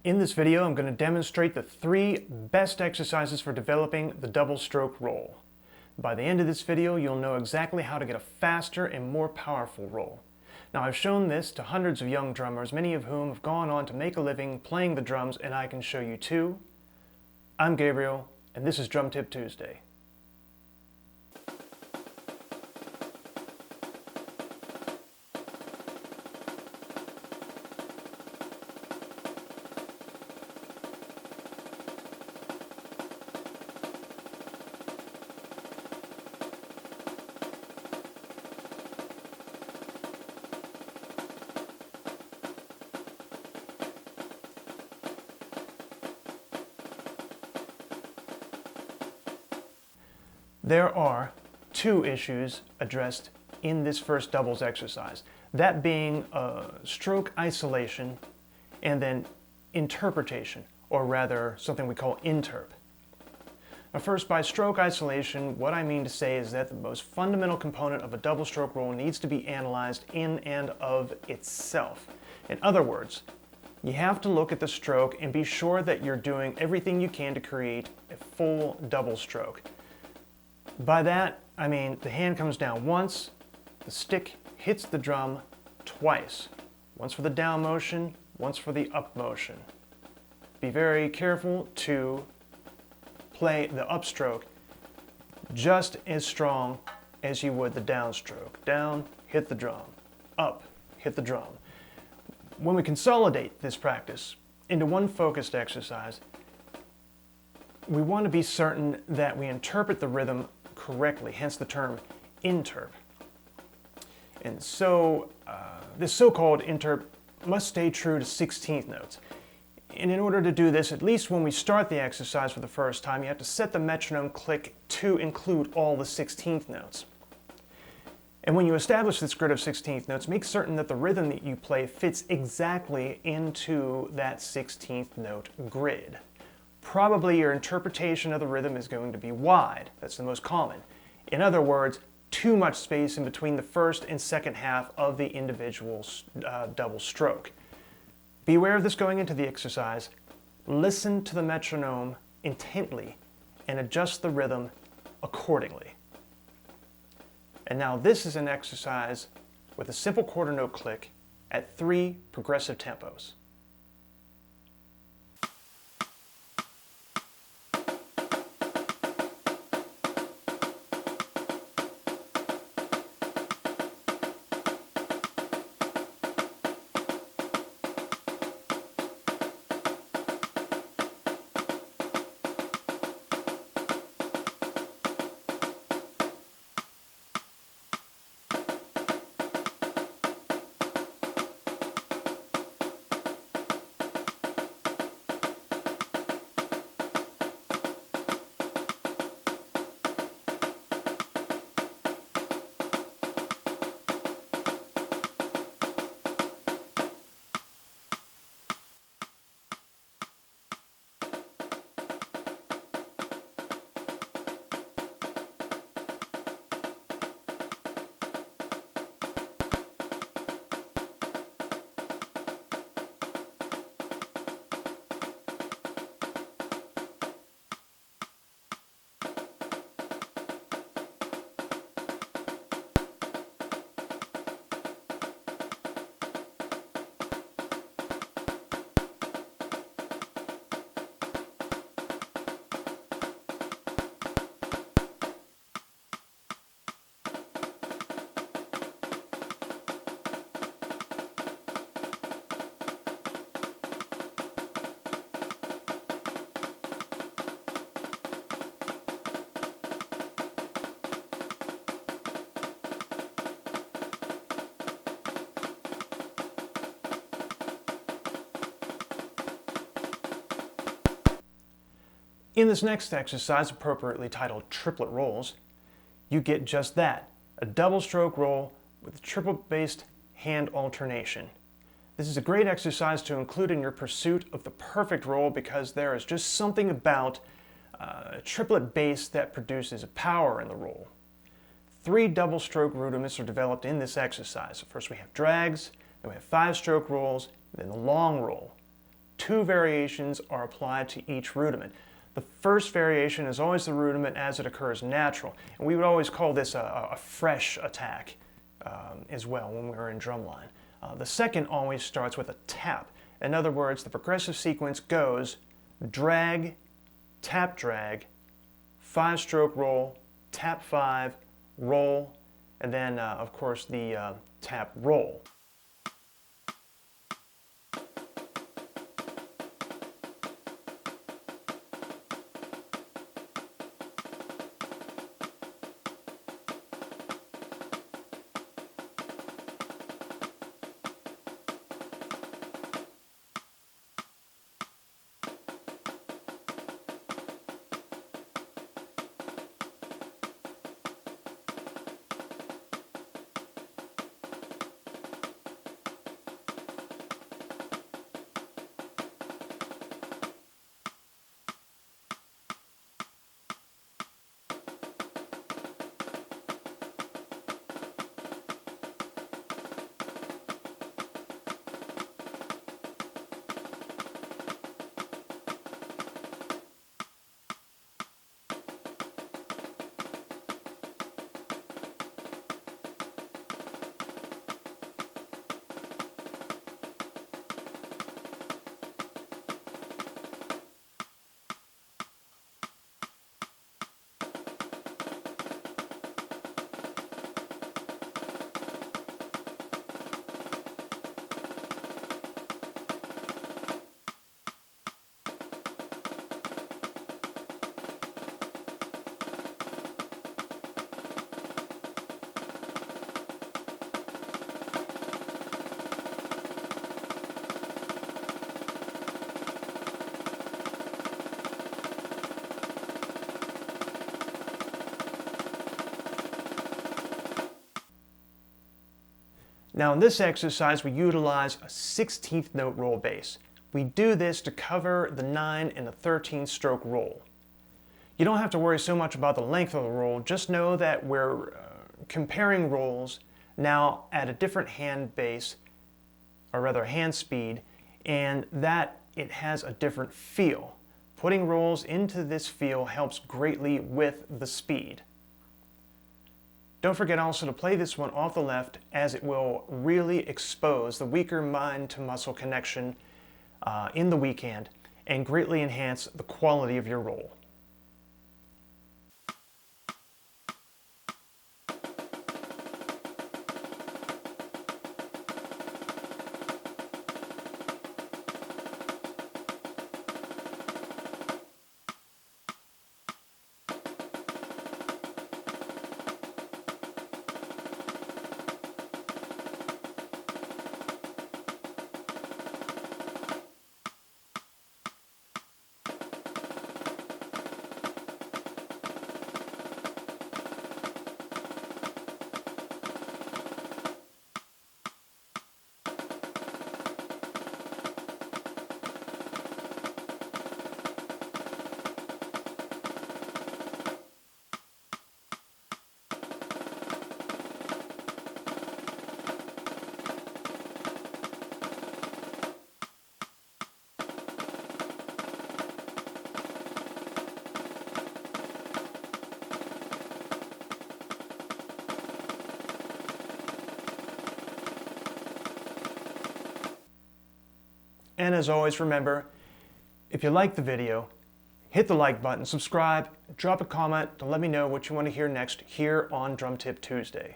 In this video, I'm going to demonstrate the 3 best exercises for developing the double stroke roll. By the end of this video, you'll know exactly how to get a faster and more powerful roll. Now, I've shown this to hundreds of young drummers, many of whom have gone on to make a living playing the drums, and I can show you too. I'm Gabriel, and this is Drum Tip Tuesday. There are 2 issues addressed in this first doubles exercise, that being stroke isolation and then interpretation, or rather something we call interp. Now first, by stroke isolation, what I mean to say is that the most fundamental component of a double stroke roll needs to be analyzed in and of itself. In other words, you have to look at the stroke and be sure that you're doing everything you can to create a full double stroke. By that, I mean the hand comes down once, the stick hits the drum twice. Once for the down motion, once for the up motion. Be very careful to play the upstroke just as strong as you would the downstroke. Down, hit the drum. Up, hit the drum. When we consolidate this practice into one focused exercise, we want to be certain that we interpret the rhythm correctly, hence the term interp. And so this so-called interp must stay true to 16th notes. And in order to do this, at least when we start the exercise for the first time, you have to set the metronome click to include all the 16th notes. And when you establish this grid of 16th notes, make certain that the rhythm that you play fits exactly into that 16th note grid. Probably your interpretation of the rhythm is going to be wide. That's the most common. In other words, too much space in between the first and second half of the individual double stroke. Be aware of this going into the exercise. Listen to the metronome intently and adjust the rhythm accordingly. And now this is an exercise with a simple quarter note click at 3 progressive tempos. In this next exercise, appropriately titled Triplet Rolls, you get just that, a double stroke roll with triplet-based hand alternation. This is a great exercise to include in your pursuit of the perfect roll because there is just something about a triplet bass that produces a power in the roll. 3 double stroke rudiments are developed in this exercise. So first we have drags, then we have 5-stroke rolls, then the long roll. 2 variations are applied to each rudiment. The first variation is always the rudiment as it occurs natural, and we would always call this a fresh attack as well when we were in drumline. The second always starts with a tap. In other words, the progressive sequence goes drag, tap drag, 5-stroke roll, tap 5, roll, and then of course the tap roll. Now in this exercise we utilize a 16th note roll bass. We do this to cover the 9 and the 13 stroke roll. You don't have to worry so much about the length of the roll, just know that we're comparing rolls now at a different hand bass, or rather hand speed, and that it has a different feel. Putting rolls into this feel helps greatly with the speed. Don't forget also to play this one off the left, as it will really expose the weaker mind to muscle connection in the weak hand and greatly enhance the quality of your roll. And as always, remember, if you like the video, hit the like button, subscribe, drop a comment to let me know what you want to hear next here on Drum Tip Tuesday.